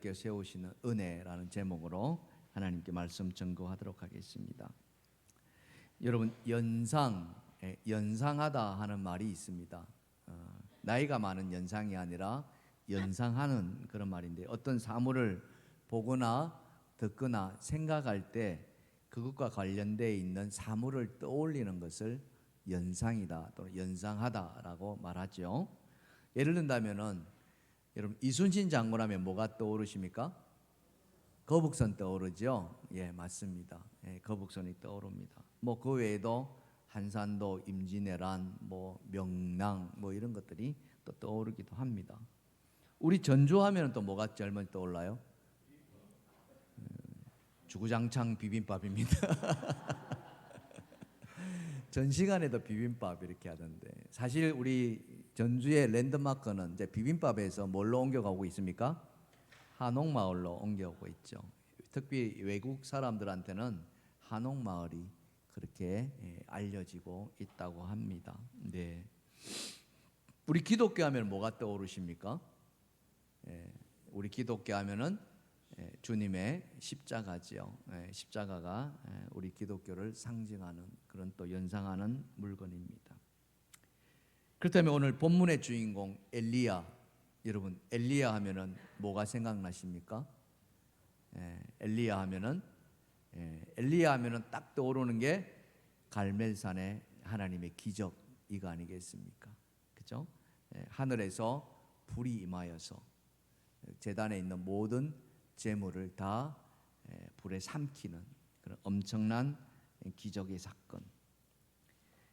일깨워 세우시는 은혜라는 제목으로 하나님께 말씀 전거하도록 하겠습니다. 여러분, 연상하다 하는 말이 있습니다. 나이가 많은 연상이 아니라 연상하는 그런 말인데, 어떤 사물을 보거나 듣거나 생각할 때 그것과 관련되어 있는 사물을 떠올리는 것을 연상이다 또는 연상하다라고 말하죠. 예를 든다면은 여러분, 이순신 장군 하면 뭐가 떠오르십니까? 거북선 떠오르죠. 예, 맞습니다. 예, 거북선이 떠오릅니다. 뭐 그 외에도 한산도, 임진왜란, 뭐 명랑, 뭐 이런 것들이 또 떠오르기도 합니다. 우리 전주하면 또 뭐가 제일 먼저 떠올라요? 주구장창 비빔밥입니다. 전 시간에도 비빔밥 이렇게 하던데, 사실 우리 전주의 랜드마크는 이제 비빔밥에서 뭘로 옮겨가고 있습니까? 한옥마을로 옮겨오고 있죠. 특히 외국 사람들한테는 한옥마을이 그렇게 알려지고 있다고 합니다. 네. 우리 기독교 하면 뭐가 떠오르십니까? 우리 기독교 하면은 주님의 십자가지요. 십자가가 우리 기독교를 상징하는 그런 또 연상하는 물건입니다. 그렇다면 오늘 본문의 주인공 엘리야, 여러분 엘리야 하면은 뭐가 생각나십니까? 엘리야 하면은 딱 떠오르는 게 갈멜산의 하나님의 기적 이거 아니겠습니까? 그렇죠? 하늘에서 불이 임하여서 제단에 있는 모든 재물을 다 불에 삼키는 그런 엄청난 기적의 사건.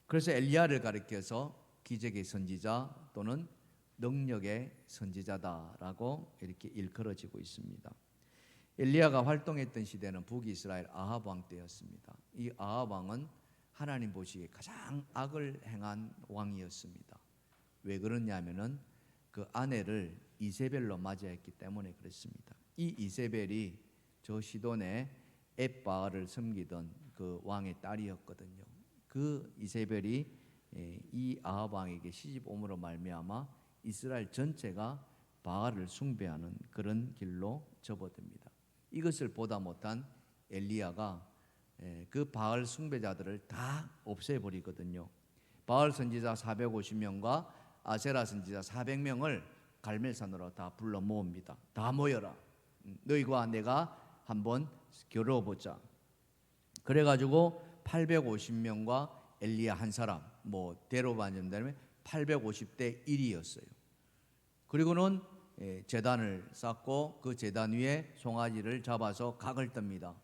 그래서 엘리야를 가리켜서 기적의 선지자 또는 능력의 선지자다라고 이렇게 일컬어지고 있습니다. 엘리야가 활동했던 시대는 북이스라엘 아합 왕 때였습니다. 이 아합 왕은 하나님 보시기에 가장 악을 행한 왕이었습니다. 왜 그러냐면은 그 아내를 이세벨로 맞이했기 때문에 그렇습니다. 이 이세벨이 저 시돈의 엣바알을 섬기던 그 왕의 딸이었거든요. 그 이세벨이 이 아합 왕에게 시집옴으로 말미암아 이스라엘 전체가 바알을 숭배하는 그런 길로 접어듭니다. 이것을 보다 못한 엘리야가 그 바알 숭배자들을 다 없애버리거든요. 바알 선지자 450명과 아세라 선지자 400명을 갈멜산으로 다 불러 모읍니다. 다 모여라. 너희와 내가 한번 겨루어보자. 그래가지고 850명과 엘리야 한 사람, 뭐 대로 반전되면 850대 1이었어요. 그리고는 제단을 쌓고 그 제단 위에 송아지를 잡아서 각을 뜹니다.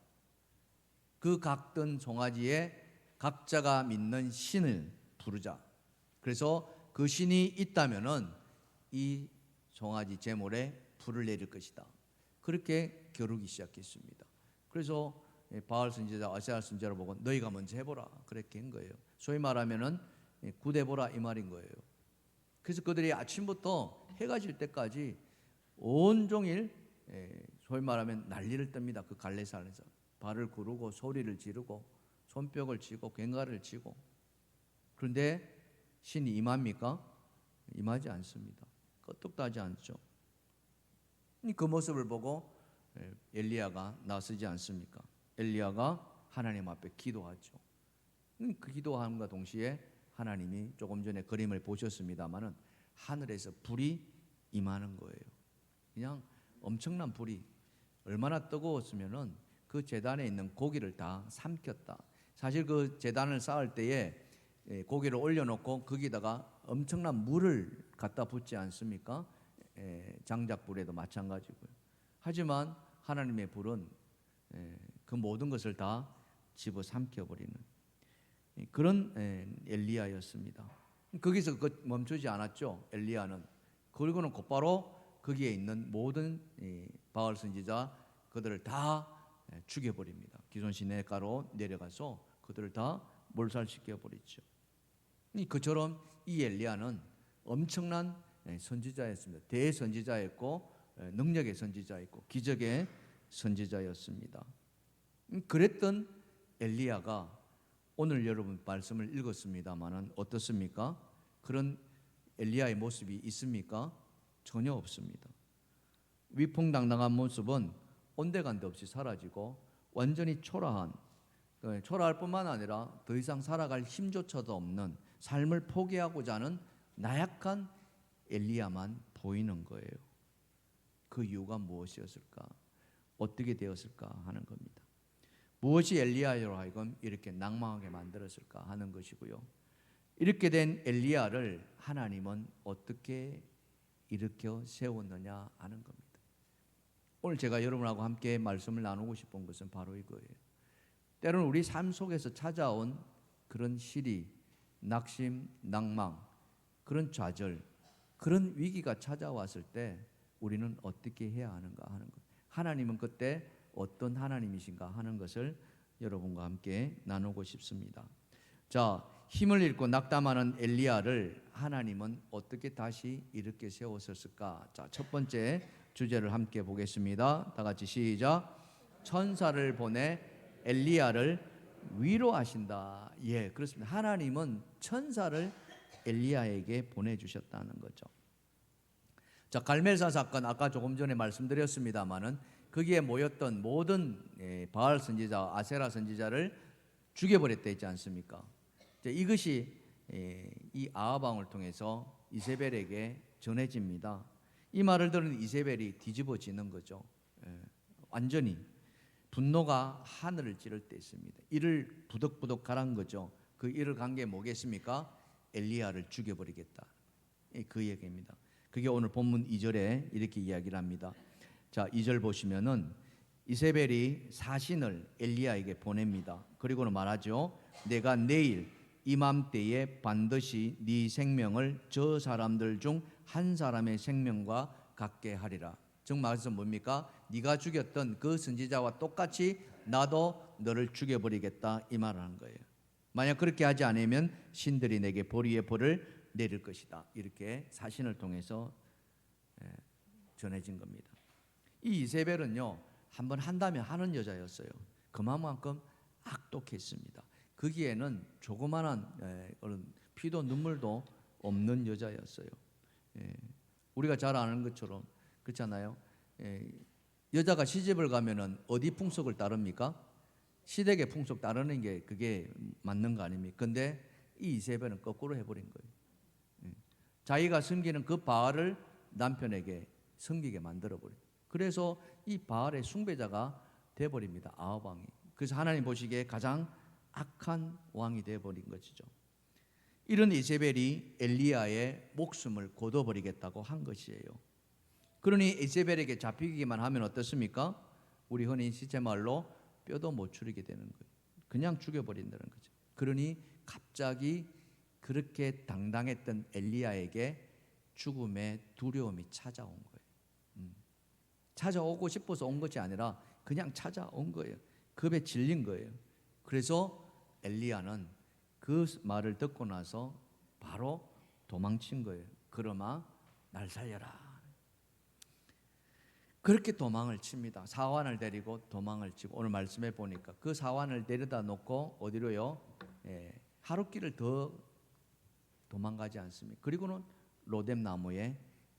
그 각든 송아지에 각자가 믿는 신을 부르자. 그래서 그 신이 있다면은 이 송아지 제물에 불을 내릴 것이다. 그렇게 겨루기 시작했습니다. 그래서 바알 선지자, 아세라 선지자를 보고 너희가 먼저 해보라 그렇게 한 거예요. 소위 말하면은 구대보라 이 말인 거예요. 그래서 그들이 아침부터 해가 질 때까지 온종일 소위 말하면 난리를 뜹니다. 그 갈레산에서 발을 구르고 소리를 지르고 손뼉을 치고 괭가를 치고. 그런데 신이 임합니까? 임하지 않습니다. 끄떡도 하지 않죠. 그 모습을 보고 엘리야가 나서지 않습니까? 엘리야가 하나님 앞에 기도하죠. 그 기도함과 동시에 하나님이 조금 전에 그림을 보셨습니다마는 하늘에서 불이 임하는 거예요. 그냥 엄청난 불이 얼마나 뜨거웠으면은 그 제단에 있는 고기를 다 삼켰다. 사실 그 제단을 쌓을 때에 고기를 올려놓고 거기다가 엄청난 물을 갖다 붓지 않습니까? 장작불에도 마찬가지고요. 하지만 하나님의 불은 그 모든 것을 다 집어삼켜버리는 그런 엘리야였습니다. 거기서 멈추지 않았죠. 엘리야는. 그리고는 곧바로 거기에 있는 모든 바알 선지자 그들을 다 죽여버립니다. 기손 시내가로 내려가서 그들을 다 몰살시켜버리죠. 그처럼 이 엘리야는 엄청난 선지자였습니다. 대선지자였고 능력의 선지자였고 기적의 선지자였습니다. 그랬던 엘리야가 오늘 여러분 말씀을 읽었습니다마는 어떻습니까? 그런 엘리야의 모습이 있습니까? 전혀 없습니다. 위풍당당한 모습은 온데간데 없이 사라지고 완전히 초라한, 초라할 뿐만 아니라 더 이상 살아갈 힘조차도 없는 삶을 포기하고자 하는 나약한 엘리야만 보이는 거예요. 그 이유가 무엇이었을까? 어떻게 되었을까 하는 겁니다. 무엇이 엘리야로 하여금 이렇게 낭망하게 만들었을까 하는 것이고요. 이렇게 된 엘리야를 하나님은 어떻게 일으켜 세웠느냐 하는 겁니다. 오늘 제가 여러분하고 함께 말씀을 나누고 싶은 것은 바로 이거예요. 때로는 우리 삶 속에서 찾아온 그런 시리, 낙심, 낭망, 그런 좌절, 그런 위기가 찾아왔을 때 우리는 어떻게 해야 하는가 하는 것. 하나님은 그때 어떤 하나님이신가 하는 것을 여러분과 함께 나누고 싶습니다. 자, 힘을 잃고 낙담하는 엘리야를 하나님은 어떻게 다시 일으켜 세웠을까? 자, 첫 번째 주제를 함께 보겠습니다. 다 같이 시작. 천사를 보내 엘리야를 위로하신다. 예, 그렇습니다. 하나님은 천사를 엘리야에게 보내주셨다는 거죠. 자, 갈멜산 사건 아까 조금 전에 말씀드렸습니다마는 거기에 모였던 모든 바알 선지자, 아세라 선지자를 죽여버렸다 했지 않습니까? 이것이 이 아합 왕을 통해서 이세벨에게 전해집니다. 이 말을 들은 이세벨이 뒤집어지는 거죠. 완전히 분노가 하늘을 찌를 때 있습니다. 이를 부덕부덕 가란 거죠. 그 이를 간 게 뭐겠습니까? 엘리야를 죽여버리겠다. 그 얘기입니다. 그게 오늘 본문 2절에 이렇게 이야기를 합니다. 자, 2절 보시면은 이세벨이 사신을 엘리야에게 보냅니다. 그리고는 말하죠. 내가 내일 이맘때에 반드시 네 생명을 저 사람들 중 한 사람의 생명과 같게 하리라. 즉 말해서 뭡니까? 네가 죽였던 그 선지자와 똑같이 나도 너를 죽여버리겠다 이 말을 하는 거예요. 만약 그렇게 하지 않으면 신들이 내게 보리의 벌을 내릴 것이다. 이렇게 사신을 통해서 전해진 겁니다. 이 이세벨은요, 한번 한다면 하는 여자였어요. 그만큼 악독했습니다. 거기에는 조그만한 피도 눈물도 없는 여자였어요. 우리가 잘 아는 것처럼 그렇잖아요. 여자가 시집을 가면은 어디 풍속을 따릅니까? 시댁의 풍속 따르는 게 그게 맞는 거 아닙니까? 근데 이 이세벨은 거꾸로 해버린 거예요. 자기가 섬기는 그 바알을 남편에게 섬기게 만들어버려요. 그래서 이 바알의 숭배자가 돼버립니다. 아합 왕이. 그래서 하나님 보시기에 가장 악한 왕이 돼버린 것이죠. 이런 이세벨이 엘리야의 목숨을 거둬버리겠다고 한 것이에요. 그러니 이세벨에게 잡히기만 하면 어떻습니까? 우리 흔히 시체말로 뼈도 못 추리게 되는 거예요. 그냥 죽여버린다는 거죠. 그러니 갑자기 그렇게 당당했던 엘리야에게 죽음의 두려움이 찾아온 거예요. 찾아오고 싶어서 온 것이 아니라 그냥 찾아온 거예요. 겁에 질린 거예요. 그래서 엘리야는 그 말을 듣고 나서 바로 도망친 거예요. 그러마 날 살려라. 그렇게 도망을 칩니다. 사환을 데리고 도망을 치고 오늘 말씀해 보니까 그 사환을 데려다 놓고 어디로요? 하룻길을 더 도망가지 않습니까? 그리고는 로뎀 나무에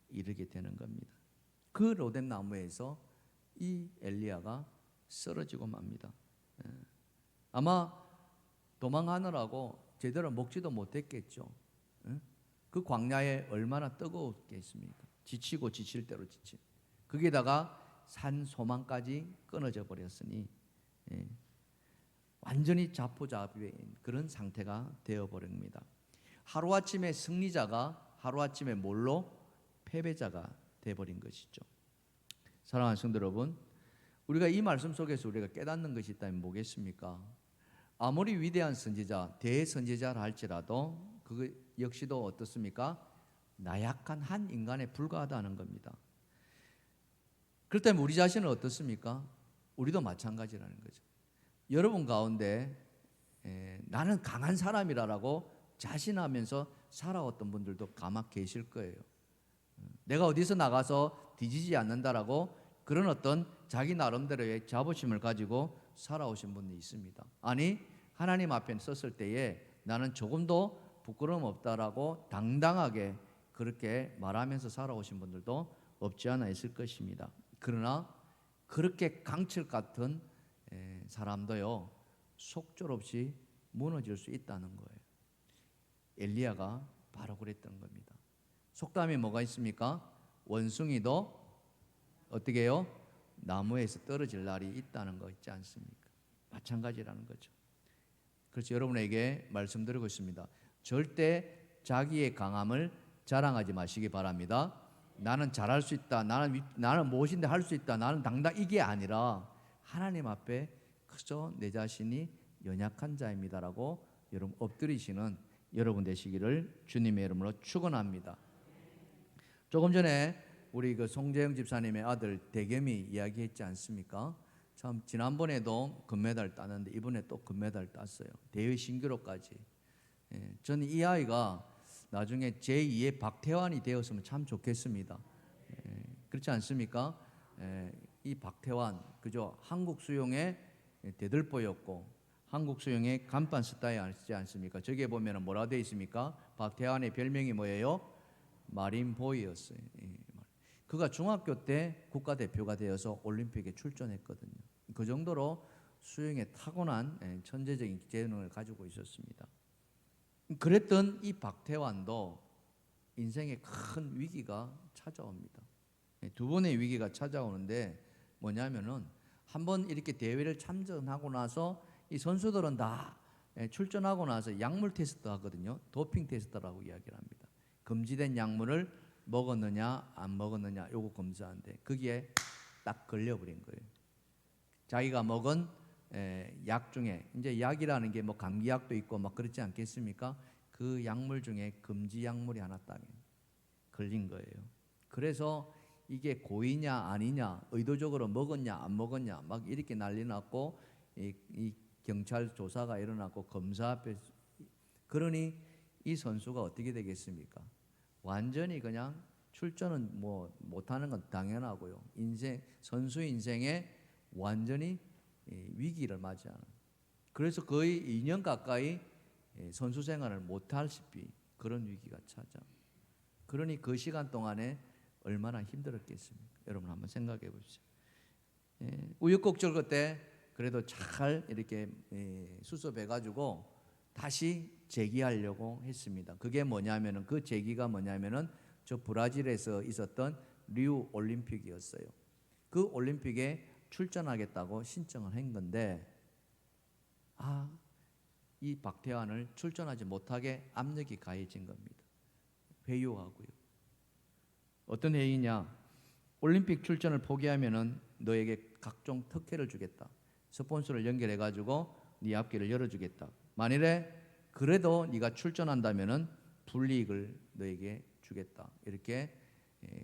이르게 되는 겁니다. 그 로뎀 나무에서 이 엘리야가 쓰러지고 맙니다. 아마 도망하느라고 제대로 먹지도 못했겠죠. 그 광야에 얼마나 뜨거웠겠습니까? 지치고 지칠 대로 지친. 거기다가 산 소망까지 끊어져 버렸으니 완전히 자포자기인 그런 상태가 되어버립니다. 하루아침에 승리자가 하루아침에 뭘로? 패배자가 되어버린 것이죠. 사랑하는 성도 여러분, 우리가 이 말씀 속에서 우리가 깨닫는 것이 있다면 뭐겠습니까? 아무리 위대한 선지자, 대선지자라 할지라도 그 역시도 어떻습니까? 나약한 한 인간에 불과하다는 겁니다. 그렇다면 우리 자신은 어떻습니까? 우리도 마찬가지라는 거죠. 여러분 가운데 나는 강한 사람이라고 자신하면서 살아왔던 분들도 가만 계실 거예요. 내가 어디서 나가서 뒤지지 않는다라고 그런 어떤 자기 나름대로의 자부심을 가지고 살아오신 분이 있습니다. 아니 하나님 앞에 섰을 때에 나는 조금도 부끄러움 없다라고 당당하게 그렇게 말하면서 살아오신 분들도 없지 않아 있을 것입니다. 그러나 그렇게 강철 같은 사람도요 속절없이 무너질 수 있다는 거예요. 엘리야가 바로 그랬던 겁니다. 속담에 뭐가 있습니까? 원숭이도 어떻게 해요? 나무에서 떨어질 날이 있다는 거 있지 않습니까? 마찬가지라는 거죠. 그래서 여러분에게 말씀드리고 있습니다. 절대 자기의 강함을 자랑하지 마시기 바랍니다. 나는 잘할 수 있다. 나는 무엇인데 할 수 있다. 나는 당당 이게 아니라 하나님 앞에 그저 내 자신이 연약한 자입니다라고 여러분 엎드리시는 여러분 되시기를 주님의 이름으로 축원합니다. 조금 전에 우리 그 송재영 집사님의 아들 대겸이 이야기했지 않습니까? 참 지난번에도 금메달 따는데 이번에 또 금메달 땄어요. 대회 신기록까지. 저는 이 아이가 나중에 제2의 박태환이 되었으면 참 좋겠습니다. 그렇지 않습니까? 이 박태환 그저 한국 수영의 대들보였고 한국 수영의 간판 스타이지 않습니까? 저기에 보면 뭐라 되어 있습니까? 박태환의 별명이 뭐예요? 마린보이였어요. 그가 중학교 때 국가대표가 되어서 올림픽에 출전했거든요. 그 정도로 수영에 타고난 천재적인 재능을 가지고 있었습니다. 그랬던 이 박태환도 인생에 큰 위기가 찾아옵니다. 두 번의 위기가 찾아오는데 뭐냐면은 한번 이렇게 대회를 참전하고 나서 이 선수들은 다 출전하고 나서 약물 테스트 하거든요. 도핑 테스트라고 이야기를 합니다. 금지된 약물을 먹었느냐 안 먹었느냐 요거 검사하는데 거기에 딱 걸려버린 거예요. 자기가 먹은 약 중에 이제 약이라는 게 뭐 감기약도 있고 막 그렇지 않겠습니까? 그 약물 중에 금지 약물이 하나 딱 걸린 거예요. 그래서 이게 고의냐 아니냐 의도적으로 먹었냐 안 먹었냐 막 이렇게 난리 났고 이 경찰 조사가 일어났고 검사 앞에 그러니 이 선수가 어떻게 되겠습니까? 완전히 그냥 출전은 뭐 못하는 건 당연하고요. 선수 인생에 완전히 위기를 맞이하는. 그래서 거의 2년 가까이 선수 생활을 못하시피 그런 위기가 찾아. 그러니 그 시간 동안에 얼마나 힘들었겠습니까? 여러분 한번 생각해 보십시오. 우여곡절 그때 그래도 잘 이렇게 수습해가지고 다시 재기하려고 했습니다. 그게 뭐냐면은 그 재기가 뭐냐면은 저 브라질에서 있었던 리우 올림픽이었어요. 그 올림픽에 출전하겠다고 신청을 한 건데 이 박태환을 출전하지 못하게 압력이 가해진 겁니다. 회유하고요. 어떤 회의냐? 올림픽 출전을 포기하면은 너에게 각종 특혜를 주겠다. 스폰서를 연결해 가지고 네 앞길을 열어주겠다. 만일에 그래도 네가 출전한다면은 불이익을 너에게 주겠다. 이렇게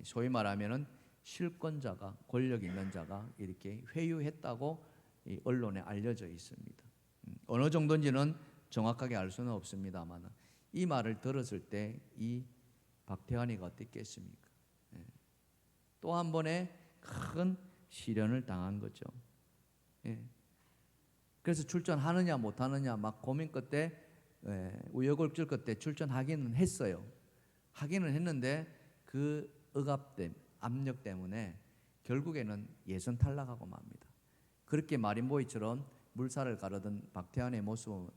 소위 말하면은 실권자가 권력 있는 자가 이렇게 회유했다고 언론에 알려져 있습니다. 어느 정도인지는 정확하게 알 수는 없습니다만 이 말을 들었을 때 이 박태환이가 어땠겠습니까? 또 한 번의 큰 시련을 당한 거죠. 그래서 출전하느냐 못하느냐 막 고민 끝에 우여곡절 끝에 출전하기는 했어요. 하기는 했는데 그 억압됨, 압력 때문에 결국에는 예선 탈락하고 맙니다. 그렇게 마린보이처럼 물살을 가르던 박태환의 모습은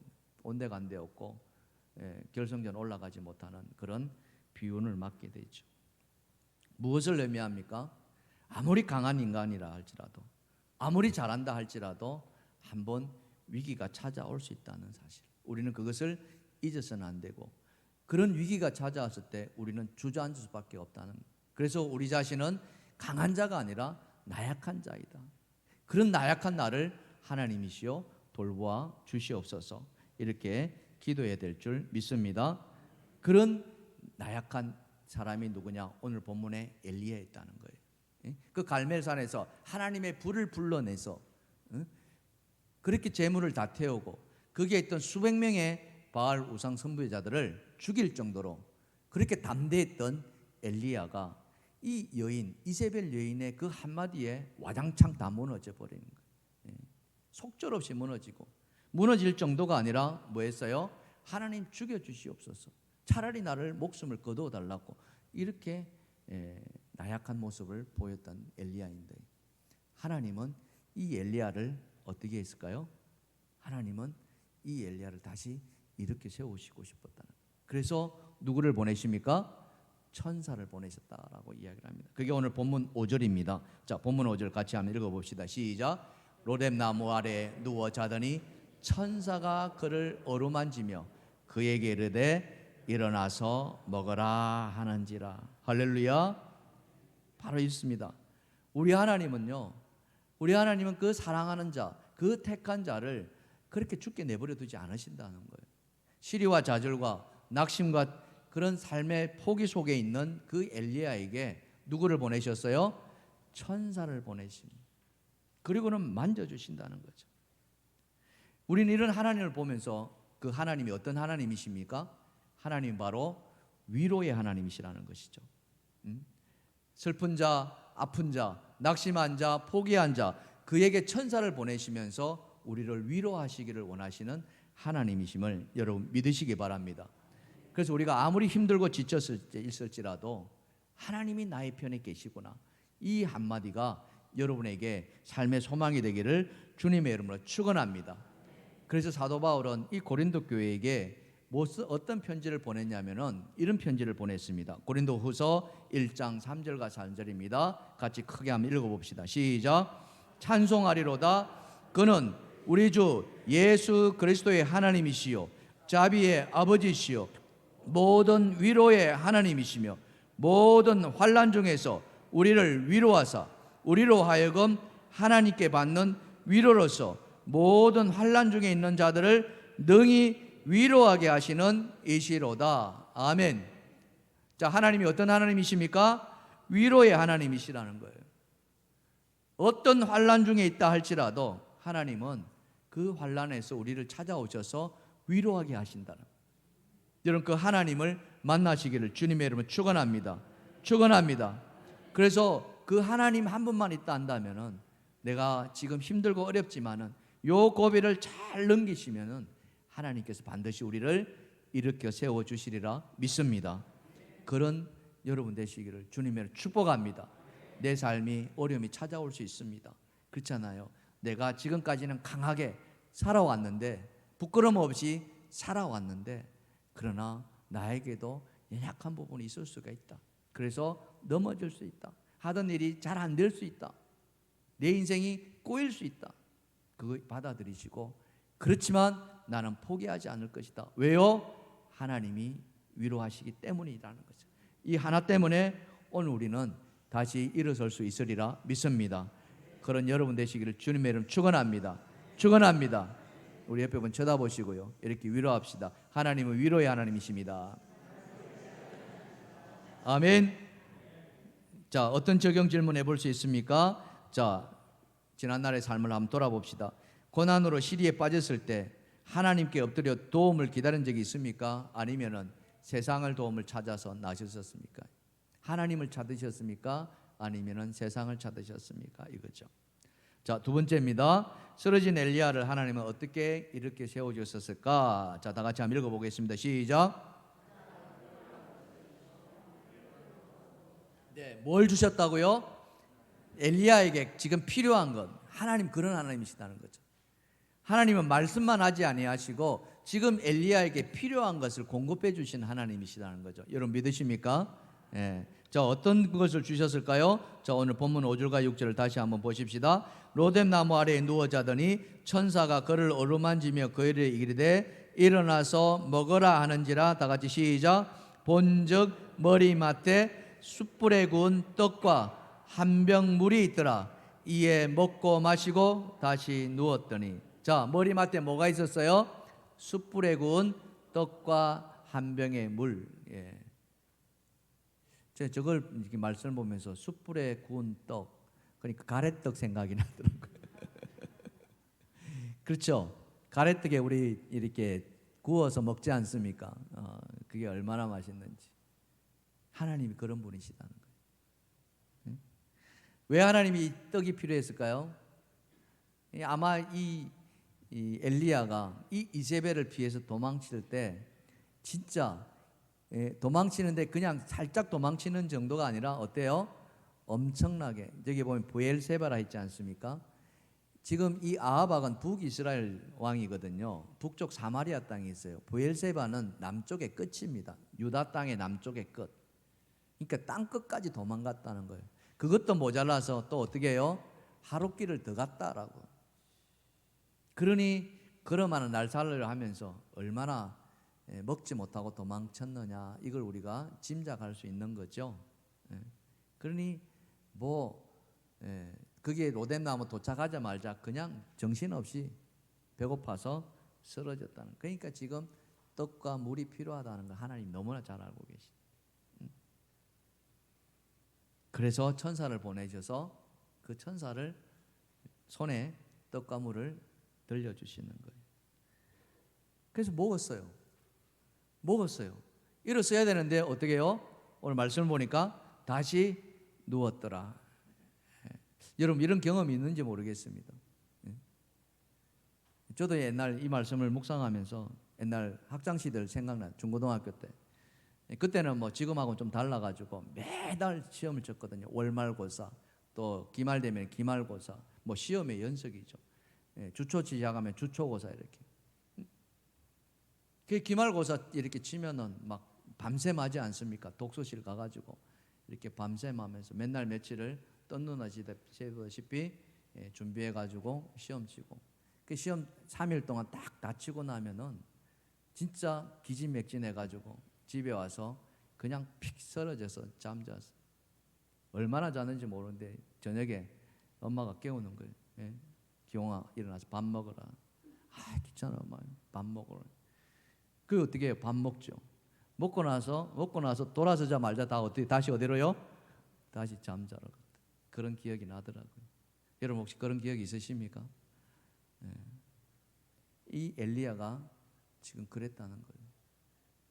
온데간데 없고 결승전 올라가지 못하는 그런 비운을 맞게 되죠. 무엇을 의미합니까? 아무리 강한 인간이라 할지라도 아무리 잘한다 할지라도 한번 위기가 찾아올 수 있다는 사실. 우리는 그것을 잊어서는 안 되고 그런 위기가 찾아왔을 때 우리는 주저앉을 수밖에 없다는. 그래서 우리 자신은 강한 자가 아니라 나약한 자이다. 그런 나약한 나를 하나님이시여 돌보아 주시옵소서. 이렇게 기도해야 될 줄 믿습니다. 그런 나약한 사람이 누구냐? 오늘 본문에 엘리야였다는 거예요. 그 갈멜산에서 하나님의 불을 불러내서 그렇게 재물을 다 태우고 거기에 있던 수백 명의 바알 우상 선부자들을 죽일 정도로 그렇게 담대했던 엘리야가 이 여인 이세벨 여인의 그 한마디에 와장창 다 무너져 버리는 거예요. 속절없이 무너지고 무너질 정도가 아니라 뭐 했어요? 하나님 죽여 주시옵소서. 차라리 나를 목숨을 거두어 달라고 이렇게 나약한 모습을 보였던 엘리야인데 하나님은 이 엘리야를 어떻게 했을까요? 하나님은 이 엘리야를 다시 일으켜 세우시고 싶었다는. 그래서 누구를 보내십니까? 천사를 보내셨다라고 이야기를 합니다. 그게 오늘 본문 5절입니다. 자, 본문 5절 같이 한번 읽어봅시다. 시작. 로뎀나무 아래 누워 자더니 천사가 그를 어루만지며 그에게 이르되 일어나서 먹어라 하는지라. 할렐루야. 바로 있습니다. 우리 하나님은요, 우리 하나님은 그 사랑하는 자, 그 택한 자를 그렇게 죽게 내버려 두지 않으신다는 거예요. 시리와 좌절과 낙심과 그런 삶의 포기 속에 있는 그 엘리야에게 누구를 보내셨어요? 천사를 보내십니다. 그리고는 만져주신다는 거죠. 우리는 이런 하나님을 보면서 그 하나님이 어떤 하나님이십니까? 하나님 바로 위로의 하나님이시라는 것이죠. 슬픈 자, 아픈 자, 낙심한 자, 포기한 자, 그에게 천사를 보내시면서 우리를 위로하시기를 원하시는 하나님이심을 여러분 믿으시기 바랍니다. 그래서 우리가 아무리 힘들고 지쳤을지라도 하나님이 나의 편에 계시구나, 이 한마디가 여러분에게 삶의 소망이 되기를 주님의 이름으로 축원합니다. 그래서 사도 바울은 이 고린도 교회에게 어떤 편지를 보냈냐면은 이런 편지를 보냈습니다. 고린도 후서 1장 3절과 4절입니다. 같이 크게 한번 읽어봅시다. 시작. 찬송하리로다. 그는 우리 주 예수 그리스도의 하나님이시요 자비의 아버지시요 모든 위로의 하나님이시며 모든 환난 중에서 우리를 위로하사 우리로 하여금 하나님께 받는 위로로서 모든 환난 중에 있는 자들을 능히 위로하게 하시는 이시로다. 아멘. 자, 하나님이 어떤 하나님이십니까? 위로의 하나님이시라는 거예요. 어떤 환난 중에 있다 할지라도 하나님은 그 환난에서 우리를 찾아오셔서 위로하게 하신다는. 여러분 그 하나님을 만나시기를 주님의 이름으로 축원합니다. 축원합니다. 그래서 그 하나님 한 분만 있다 한다면은 내가 지금 힘들고 어렵지만은 요 고비를 잘 넘기시면은 하나님께서 반드시 우리를 일으켜 세워 주시리라 믿습니다. 그런 여러분 되시기를 주님의 축복합니다. 내 삶이 어려움이 찾아올 수 있습니다. 그렇잖아요. 내가 지금까지는 강하게 살아왔는데 부끄러움 없이 살아왔는데 그러나 나에게도 연약한 부분이 있을 수가 있다. 그래서 넘어질 수 있다. 하던 일이 잘 안 될 수 있다. 내 인생이 꼬일 수 있다. 그거 받아들이시고 그렇지만 나는 포기하지 않을 것이다. 왜요? 하나님이 위로하시기 때문이라는 거죠. 이 하나 때문에 오늘 우리는 다시 일어설 수 있으리라 믿습니다. 그런 여러분 되시기를 주님의 이름 축원합니다. 축원합니다. 우리 옆에 분 쳐다보시고요. 이렇게 위로합시다. 하나님은 위로의 하나님이십니다. 아멘. 자, 어떤 적용 질문 해볼 수 있습니까? 자, 지난날의 삶을 한번 돌아봅시다. 고난으로 시리에 빠졌을 때 하나님께 엎드려 도움을 기다린 적이 있습니까? 아니면은 세상을 도움을 찾아서 나셨습니까? 하나님을 찾으셨습니까? 아니면은 세상을 찾으셨습니까? 이거죠. 자, 두 번째입니다. 쓰러진 엘리야를 하나님은 어떻게 이렇게 세워주셨을까? 자, 다 같이 한번 읽어보겠습니다. 시작. 네, 뭘 주셨다고요? 엘리야에게 지금 필요한 것. 하나님 그런 하나님이시다는 거죠. 하나님은 말씀만 하지 아니하시고 지금 엘리야에게 필요한 것을 공급해 주신 하나님이시다는 거죠. 여러분 믿으십니까? 예. 자, 어떤 것을 주셨을까요? 자, 오늘 본문 5절과 6절을 다시 한번 보십시다. 로뎀나무 아래에 누워 자더니 천사가 그를 어루만지며 그에게 이르되 일어나서 먹으라 하는지라. 다 같이 시작. 본즉 머리맡에 숯불에 구운 떡과 한 병 물이 있더라. 이에 먹고 마시고 다시 누웠더니. 자, 머리맡에 뭐가 있었어요? 숯불에 구운 떡과 한 병의 물. 예. 제가 저걸 이렇게 말씀을 보면서 숯불에 구운 떡, 그러니까 가래떡 생각이 나더라고요. 그렇죠? 가래떡에 우리 이렇게 구워서 먹지 않습니까? 그게 얼마나 맛있는지. 하나님이 그런 분이시다는 거예요. 왜 하나님이 떡이 필요했을까요? 아마 이 엘리야가 이 이세벨을 피해서 도망칠 때 진짜 도망치는데 그냥 살짝 도망치는 정도가 아니라 어때요? 엄청나게, 여기 보면 브엘세바라 있지 않습니까? 지금 이 아합왕은 북이스라엘 왕이거든요. 북쪽 사마리아 땅에 있어요. 브엘세바는 남쪽의 끝입니다. 유다 땅의 남쪽의 끝. 그러니까 땅 끝까지 도망갔다는 거예요. 그것도 모자라서 또 어떻게 해요? 하룻길을 더 갔다라고. 그러니 걸어가는 날살을 하면서 얼마나 먹지 못하고 도망쳤느냐, 이걸 우리가 짐작할 수 있는 거죠. 그러니 그게 로뎀나무 도착하자마자 그냥 정신없이 배고파서 쓰러졌다는. 그러니까 지금 떡과 물이 필요하다는 걸 하나님 너무나 잘 알고 계시. 그래서 천사를 보내셔서 그 천사를 손에 떡과 물을 들려주시는 거예요. 그래서 먹었어요. 일어서야 되는데 어떻게 해요? 오늘 말씀을 보니까 다시 누웠더라. 여러분 이런 경험이 있는지 모르겠습니다. 저도 옛날 이 말씀을 묵상하면서 옛날 학창시절 생각나. 중고등학교 때. 그때는 뭐 지금하고는 좀 달라가지고 매달 시험을 쳤거든요. 월말고사, 또 기말 되면 기말고사, 뭐 시험의 연속이죠. 주초치 시작하면 주초고사 이렇게. 그 기말고사 이렇게 치면은 막 밤샘 하지 않습니까? 독서실 가가지고 이렇게 밤샘 하면서 맨날 며칠을 떴누나시다시피 준비해가지고 시험 치고, 그 시험 3일 동안 딱 다 치고 나면은 진짜 기진맥진해가지고 집에 와서 그냥 픽 쓰러져서 잠잤어. 얼마나 잤는지 모르는데 저녁에 엄마가 깨우는 거예요. 기용아 일어나서 밥 먹어라. 귀찮아 엄마, 밥 먹어라. 그 어떻게 해요? 밥 먹죠. 먹고 나서 돌아서자마자 다시 어디로요? 다시 잠자러 갔다. 그런 기억이 나더라고요. 여러분 혹시 그런 기억이 있으십니까? 이 엘리야가 지금 그랬다는 거예요.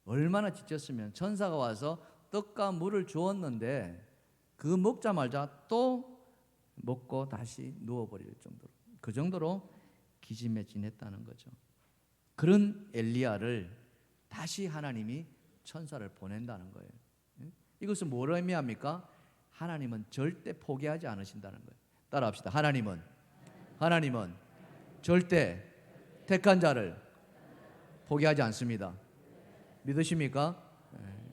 얼마나 지쳤으면 천사가 와서 떡과 물을 주었는데 그 먹자마자 또 먹고 다시 누워버릴 정도로, 그 정도로 기진맥진했다는 거죠. 그런 엘리야를 다시 하나님이 천사를 보낸다는 거예요. 이것은 뭘 의미합니까? 하나님은 절대 포기하지 않으신다는 거예요. 따라합시다. 하나님은 절대 택한 자를 포기하지 않습니다. 믿으십니까?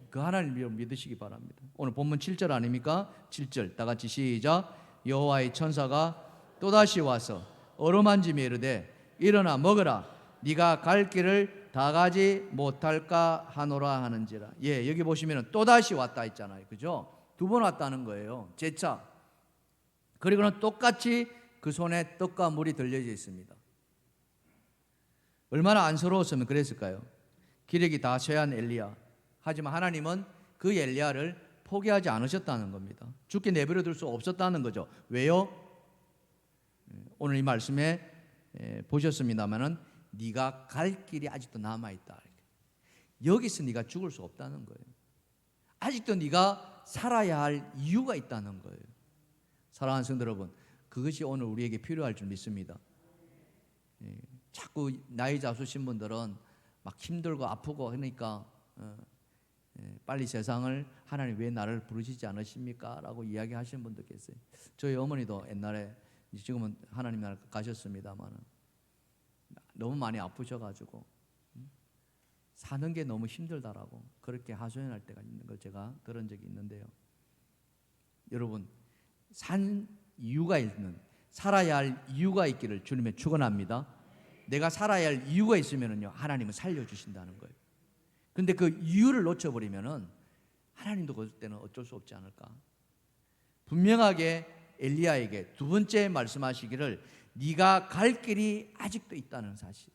그 하나님을 믿으시기 바랍니다. 오늘 본문 7절 아닙니까? 7절 다 같이 시작. 여호와의 천사가 또다시 와서 어루만지며 이르되 일어나 먹으라. 네가 갈 길을 다 가지 못할까 하노라 하는지라. 여기 보시면 또다시 왔다 했잖아요. 그죠? 2번 왔다는 거예요. 재차. 그리고는 똑같이 그 손에 떡과 물이 들려져 있습니다. 얼마나 안쓰러웠으면 그랬을까요? 기력이 다 쇠한 엘리야. 하지만 하나님은 그 엘리야를 포기하지 않으셨다는 겁니다. 죽게 내버려 둘 수 없었다는 거죠. 왜요? 오늘 이 말씀에 보셨습니다마는 네가 갈 길이 아직도 남아있다. 여기서 네가 죽을 수 없다는 거예요. 아직도 네가 살아야 할 이유가 있다는 거예요. 사랑하는 성도 여러분, 그것이 오늘 우리에게 필요할 줄 믿습니다. 자꾸 나이 잡수신 분들은 막 힘들고 아프고 하니까 빨리 세상을 하나님 왜 나를 부르시지 않으십니까? 라고 이야기하시는 분도 계세요. 저희 어머니도 옛날에, 지금은 하나님 나라 가셨습니다만 너무 많이 아프셔가지고 사는 게 너무 힘들다라고 그렇게 하소연할 때가 있는 걸 제가 들은 적이 있는데요. 여러분, 산 이유가 있는, 살아야 할 이유가 있기를 주님의 축원합니다. 내가 살아야 할 이유가 있으면은요, 하나님은 살려주신다는 거예요. 근데 그 이유를 놓쳐버리면은 하나님도 그때는 어쩔 수 없지 않을까. 분명하게 엘리야에게 두 번째 말씀하시기를 네가 갈 길이 아직도 있다는 사실.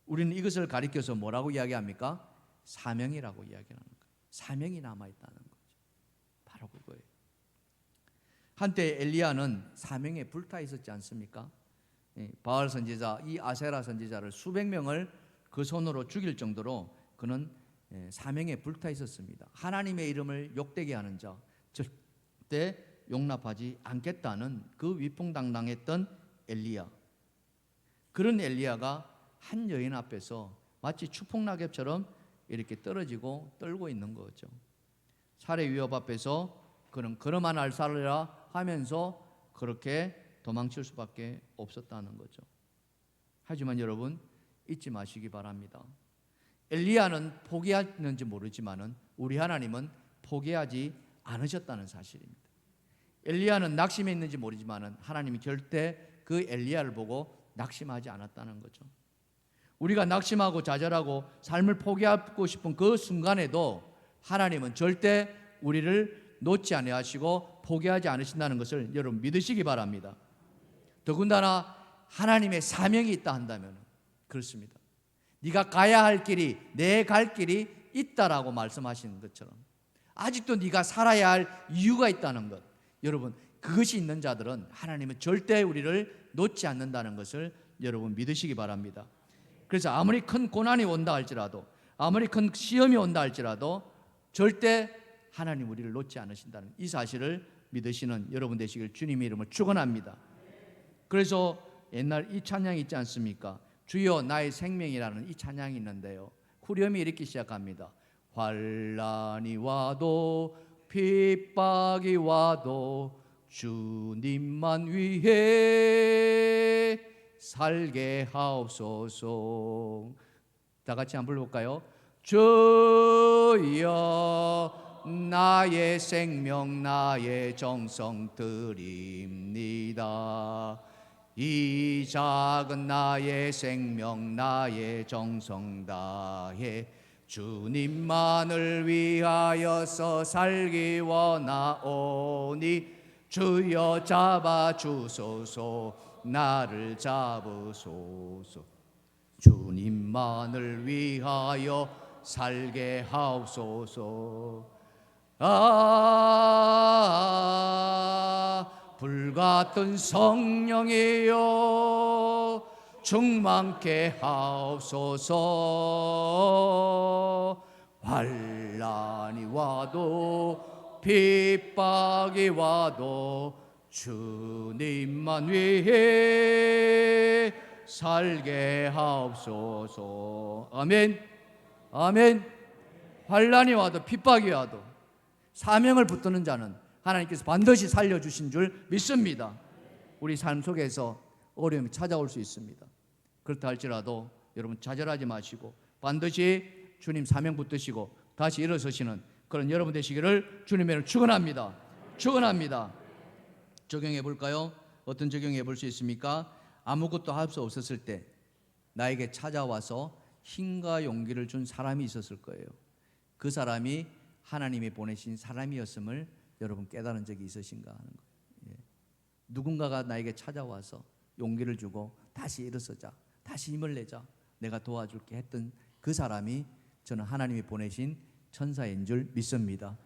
우리는 이것을 가리켜서 뭐라고 이야기합니까? 사명이라고 이야기하는 거예요. 사명이 남아있다는 거죠. 바로 그거예요. 한때 엘리야는 사명에 불타 있었지 않습니까? 바알 선지자, 이 아세라 선지자를 수백 명을 그 손으로 죽일 정도로 그는 사명에 불타 있었습니다. 하나님의 이름을 욕되게 하는 자 절대 용납하지 않겠다는 그 위풍당당했던 엘리야. 그런 엘리야가 한 여인 앞에서 마치 추풍낙엽처럼 이렇게 떨어지고 떨고 있는 거죠. 살해 위협 앞에서 그는 걸어만 알살이라 하면서 그렇게 도망칠 수밖에 없었다는 거죠. 하지만 여러분 잊지 마시기 바랍니다. 엘리야는 포기했는지 모르지만은 우리 하나님은 포기하지 않으셨다는 사실입니다. 엘리야는 낙심해 있는지 모르지만은 하나님이 절대 그 엘리야를 보고 낙심하지 않았다는 거죠. 우리가 낙심하고 좌절하고 삶을 포기하고 싶은 그 순간에도 하나님은 절대 우리를 놓지 아니하시고 포기하지 않으신다는 것을 여러분 믿으시기 바랍니다. 더군다나 하나님의 사명이 있다 한다면 그렇습니다. 네가 가야 할 길이, 내 갈 길이 있다라고 말씀하시는 것처럼 아직도 네가 살아야 할 이유가 있다는 것, 여러분 그것이 있는 자들은 하나님은 절대 우리를 놓지 않는다는 것을 여러분 믿으시기 바랍니다. 그래서 아무리 큰 고난이 온다 할지라도, 아무리 큰 시험이 온다 할지라도 절대 하나님 우리를 놓지 않으신다는 이 사실을 믿으시는 여러분 되시길 주님의 이름으로 축원합니다. 그래서 옛날 이 찬양이 있지 않습니까? 주여 나의 생명이라는 이 찬양이 있는데요, 후렴이 이렇게 시작합니다. 환난이 와도 핍박이 와도 주님만 위해 살게 하옵소서. 다 같이 한번 불러볼까요? 주여 나의 생명 나의 정성 드립니다. 이 작은 나의 생명 나의 정성 다해 주님만을 위하여서 살기 원하오니 주여 잡아주소서 나를 잡으소서. 주님만을 위하여 살게 하옵소서. 불같은 성령이여 충만케 하옵소서. 환난이 와도 핍박이 와도 주님만 위해 살게 하옵소서. 아멘. 아멘. 환난이 와도 핍박이 와도 사명을 붙드는 자는 하나님께서 반드시 살려주신 줄 믿습니다. 우리 삶 속에서 어려움이 찾아올 수 있습니다. 그렇다 할지라도 여러분 좌절하지 마시고 반드시 주님 사명 붙드시고 다시 일어서시는 그런 여러분 되시기를 주님의 축원합니다. 축원합니다. 적용해 볼까요? 어떤 적용해 볼 수 있습니까? 아무것도 할 수 없었을 때 나에게 찾아와서 힘과 용기를 준 사람이 있었을 거예요. 그 사람이 하나님이 보내신 사람이었음을 여러분 깨달은 적이 있으신가 하는 거예요. 예. 누군가가 나에게 찾아와서 용기를 주고 다시 일어서자, 다시 힘을 내자, 내가 도와줄게 했던 그 사람이 저는 하나님이 보내신 천사인 줄 믿습니다.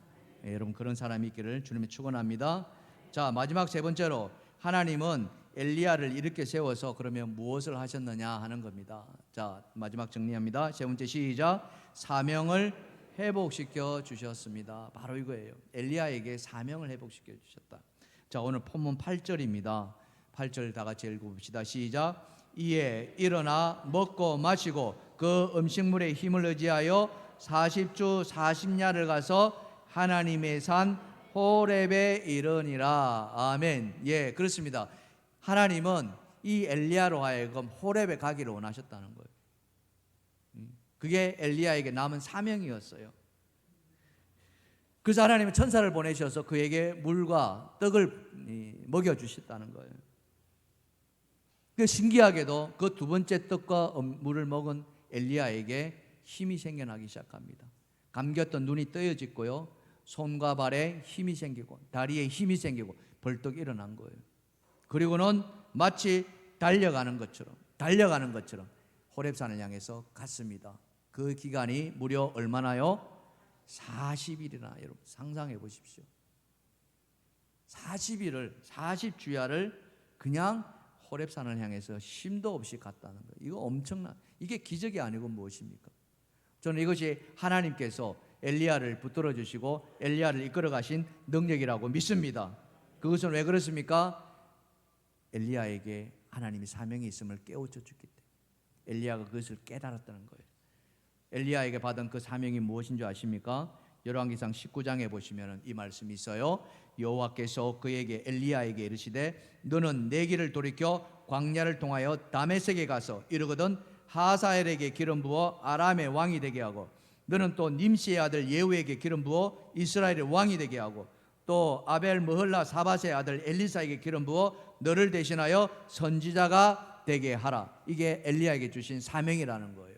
예, 여러분 그런 사람이 있기를 주님의 축원합니다. 자, 마지막 세 번째로 하나님은 엘리야를 이렇게 세워서 그러면 무엇을 하셨느냐 하는 겁니다. 자, 마지막 정리합니다. 세 번째 시작. 사명을 회복시켜 주셨습니다. 바로 이거예요. 엘리야에게 사명을 회복시켜 주셨다. 자, 오늘 본문 8절입니다. 8절 다 같이 읽어봅시다. 시작. 이에 일어나 먹고 마시고 그 음식물에 힘을 의지하여 40주 40야를 가서 하나님의 산 호렙에 이르니라. 아멘. 예, 그렇습니다. 하나님은 이 엘리야로 하여금 호렙에 가기를 원하셨다는 거예요. 그게 엘리야에게 남은 사명이었어요. 그래서 하나님은 천사를 보내셔서 그에게 물과 떡을 먹여주셨다는 거예요. 신기하게도 그 두 번째 떡과 물을 먹은 엘리야에게 힘이 생겨나기 시작합니다. 감겼던 눈이 떠여졌고요, 손과 발에 힘이 생기고 다리에 힘이 생기고 벌떡 일어난 거예요. 그리고는 마치 달려가는 것처럼 호렙산을 향해서 갔습니다. 그 기간이 무려 얼마나요? 40일이나. 여러분 상상해 보십시오. 40일을 40주야를 그냥 호렙산을 향해서 쉼도 없이 갔다는 거예요. 이거 엄청난, 이게 기적이 아니고 무엇입니까? 저는 이것이 하나님께서 엘리야를 붙들어 주시고 엘리야를 이끌어 가신 능력이라고 믿습니다. 그것은 왜 그렇습니까? 엘리야에게 하나님의 사명이 있음을 깨우쳐 줬기 때문에 엘리야가 그것을 깨달았다는 거예요. 엘리야에게 받은 그 사명이 무엇인 줄 아십니까? 열왕기상 19장에 보시면 이 말씀이 있어요. 여호와께서 그에게 엘리야에게 이르시되 너는 내 길을 돌이켜 광야를 통하여 다메섹에 가서 이르거든 하사엘에게 기름 부어 아람의 왕이 되게 하고 너는 또 님시의 아들 예후에게 기름 부어 이스라엘의 왕이 되게 하고 또 아벨 머흘라 사밧의 아들 엘리사에게 기름 부어 너를 대신하여 선지자가 되게 하라. 이게 엘리야에게 주신 사명이라는 거예요.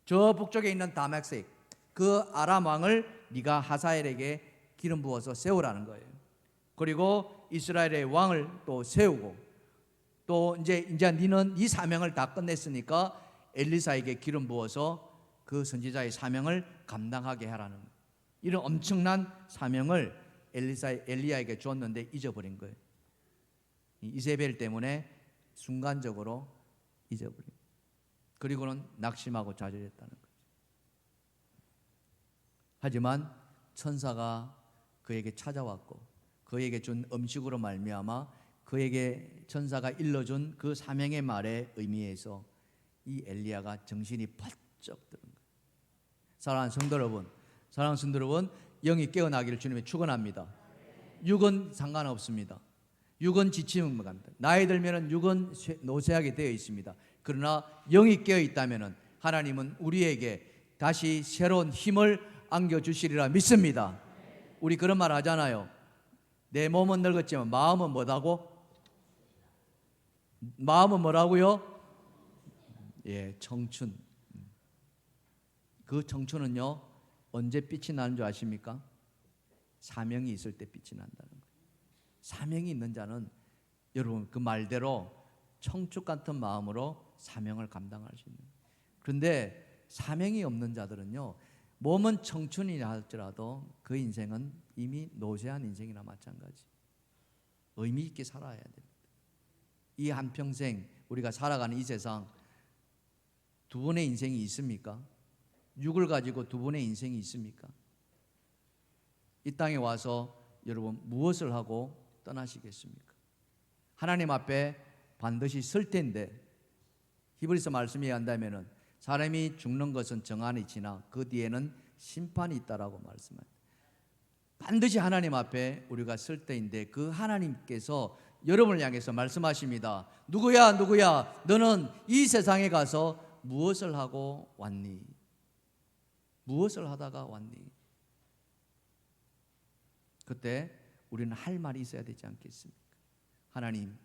저 북쪽에 있는 다메섹 그 아람 왕을 네가 하사엘에게 기름 부어서 세우라는 거예요. 그리고 이스라엘의 왕을 또 세우고 또 이제 너는 이 사명을 다 끝냈으니까 엘리사에게 기름 부어서 그 선지자의 사명을 감당하게 하라는 거예요. 이런 엄청난 사명을 엘리야에게 줬는데 잊어버린 거예요. 이세벨 때문에 순간적으로 잊어버린 거예요. 그리고는 낙심하고 좌절했다는 거죠. 하지만 천사가 그에게 찾아왔고 그에게 준 음식으로 말미암아 그에게 천사가 일러준 그 사명의 말의 의미에서 이 엘리야가 정신이 번쩍 드는 거예요. 사랑하는 성도 여러분, 영이 깨어나기를 주님의 축원합니다. 육은 상관없습니다. 육은 지치면 갑니다. 나이 들면은 육은 노쇠하게 되어 있습니다. 그러나 영이 깨어 있다면은 하나님은 우리에게 다시 새로운 힘을 안겨 주시리라 믿습니다. 우리 그런 말 하잖아요. 내 몸은 늙었지만 마음은 뭐라고? 마음은 뭐라고요? 예, 청춘. 그 청춘은요 언제 빛이 나는 줄 아십니까? 사명이 있을 때 빛이 난다는 거예요. 사명이 있는 자는 여러분 그 말대로 청축 같은 마음으로 사명을 감당할 수 있는 거예요. 그런데 사명이 없는 자들은요 몸은 청춘이라 할지라도 그 인생은 이미 노쇠한 인생이나 마찬가지. 의미 있게 살아야 됩니다. 이 한평생 우리가 살아가는 이 세상 두 번의 인생이 있습니까? 육을 가지고 두 번의 인생이 있습니까? 이 땅에 와서 여러분 무엇을 하고 떠나시겠습니까? 하나님 앞에 반드시 설 텐데 히브리서 말씀에 한다면은 사람이 죽는 것은 정한이 지나 그 뒤에는 심판이 있다라고 말씀합니다. 반드시 하나님 앞에 우리가 설 때인데 그 하나님께서 여러분을 향해서 말씀하십니다. 누구야 너는 이 세상에 가서 무엇을 하고 왔니? 무엇을 하다가 왔니? 그때 우리는 할 말이 있어야 되지 않겠습니까? 하나님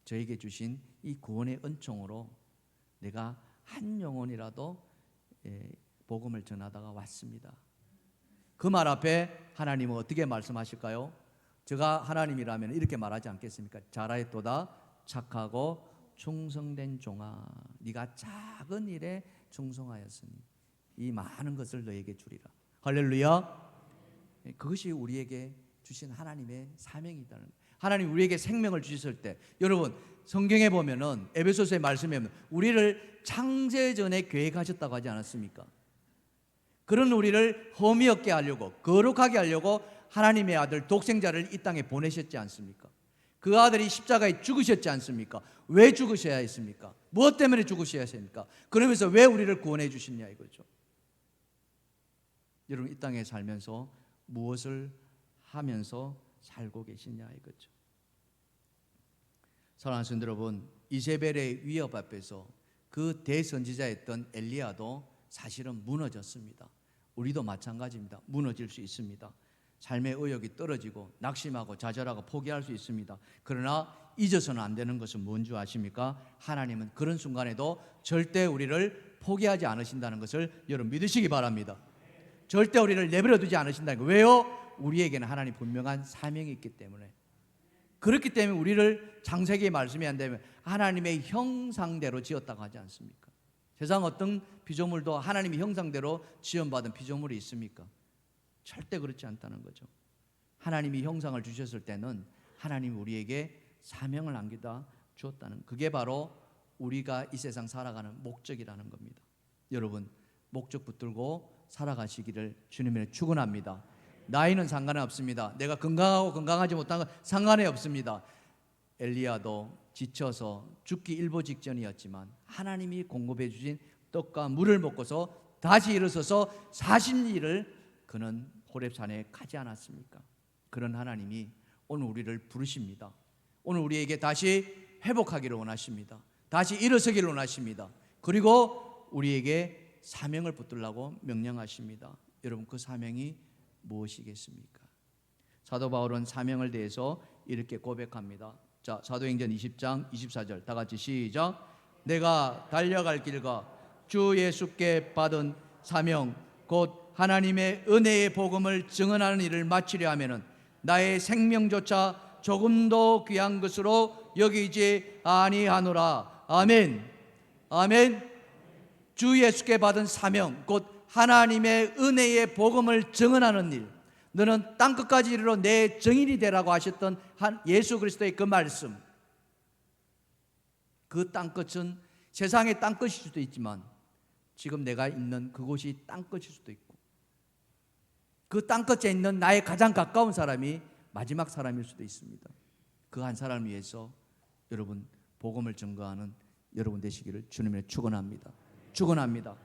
저에게 주신 이 구원의 은총으로 내가 한 영혼이라도 복음을 전하다가 왔습니다. 그 말 앞에 하나님은 어떻게 말씀하실까요? 제가 하나님이라면 이렇게 말하지 않겠습니까? 잘하였도다 착하고 충성된 종아 네가 작은 일에 충성하였으니 이 많은 것을 너에게 주리라. 할렐루야. 그것이 우리에게 주신 하나님의 사명이다는 거예요. 하나님 우리에게 생명을 주셨을 때 여러분 성경에 보면은 에베소서의 말씀에 보면 우리를 창세전에 계획하셨다고 하지 않았습니까? 그런 우리를 흠이 없게 하려고 거룩하게 하려고 하나님의 아들 독생자를 이 땅에 보내셨지 않습니까? 그 아들이 십자가에 죽으셨지 않습니까? 왜 죽으셔야 했습니까? 무엇 때문에 죽으셔야 했습니까? 그러면서 왜 우리를 구원해 주셨냐 이거죠. 여러분 이 땅에 살면서 무엇을 하면서 살고 계시냐 이거죠. 사랑하는 성도 여러분, 이세벨의 위협 앞에서 그 대선지자였던 엘리야도 사실은 무너졌습니다. 우리도 마찬가지입니다. 무너질 수 있습니다. 삶의 의욕이 떨어지고 낙심하고 좌절하고 포기할 수 있습니다. 그러나 잊어서는 안 되는 것은 뭔지 아십니까? 하나님은 그런 순간에도 절대 우리를 포기하지 않으신다는 것을 여러분 믿으시기 바랍니다. 절대 우리를 내버려 두지 않으신다는 거예요. 왜요? 우리에게는 하나님 분명한 사명이 있기 때문에. 그렇기 때문에 우리를 창세기의 말씀이 한다면 하나님의 형상대로 지었다고 하지 않습니까? 세상 어떤 피조물도 하나님의 형상대로 지원받은 피조물이 있습니까? 절대 그렇지 않다는 거죠. 하나님이 형상을 주셨을 때는 하나님이 우리에게 사명을 안겨다 주었다는, 그게 바로 우리가 이 세상 살아가는 목적이라는 겁니다. 여러분 목적 붙들고 살아가시기를 주님의 축원합니다. 나이는 상관이 없습니다. 내가 건강하고 건강하지 못한 건 상관이 없습니다. 엘리야도 지쳐서 죽기 일보 직전이었지만 하나님이 공급해 주신 떡과 물을 먹고서 다시 일어서서 40일을 그는 호렙산에 가지 않았습니까? 그런 하나님이 오늘 우리를 부르십니다. 오늘 우리에게 다시 회복하기를 원하십니다. 다시 일어서기를 원하십니다. 그리고 우리에게 사명을 붙들라고 명령하십니다. 여러분, 그 사명이 무엇이겠습니까? 사도 바울은 사명을 대해서 이렇게 고백합니다. 자, 사도행전 20장 24절 다 같이 시작. 내가 달려갈 길과 주 예수께 받은 사명 곧 하나님의 은혜의 복음을 증언하는 일을 마치려 하면은 나의 생명조차 조금도 귀한 것으로 여기지 아니하노라. 아멘. 아멘. 주 예수께 받은 사명 곧 하나님의 은혜의 복음을 증언하는 일, 너는 땅끝까지 이르러 내 증인이 되라고 하셨던 예수 그리스도의 그 말씀, 그 땅끝은 세상의 땅끝일 수도 있지만 지금 내가 있는 그곳이 땅끝일 수도 있고, 그 땅끝에 있는 나의 가장 가까운 사람이 마지막 사람일 수도 있습니다. 그 한 사람을 위해서 여러분 복음을 증거하는 여러분 되시기를 주님의 축원합니다. 축원합니다.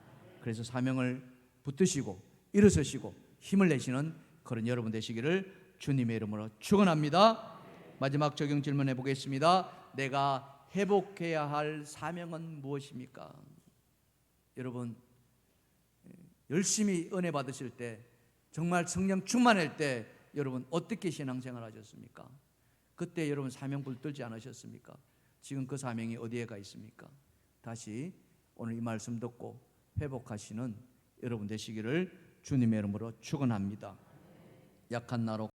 그래서 사명을 붙드시고 일어서시고 힘을 내시는 그런 여러분 되시기를 주님의 이름으로 축원합니다. 마지막 적용 질문해 보겠습니다. 내가 회복해야 할 사명은 무엇입니까? 여러분, 열심히 은혜 받으실 때, 정말 성령 충만할 때 여러분 어떻게 신앙생활 하셨습니까? 그때 여러분 사명 붙들지 않으셨습니까? 지금 그 사명이 어디에 가 있습니까? 다시 오늘 이 말씀 듣고 회복하시는 여러분 되시기를 주님의 이름으로 축원합니다. 약한 나로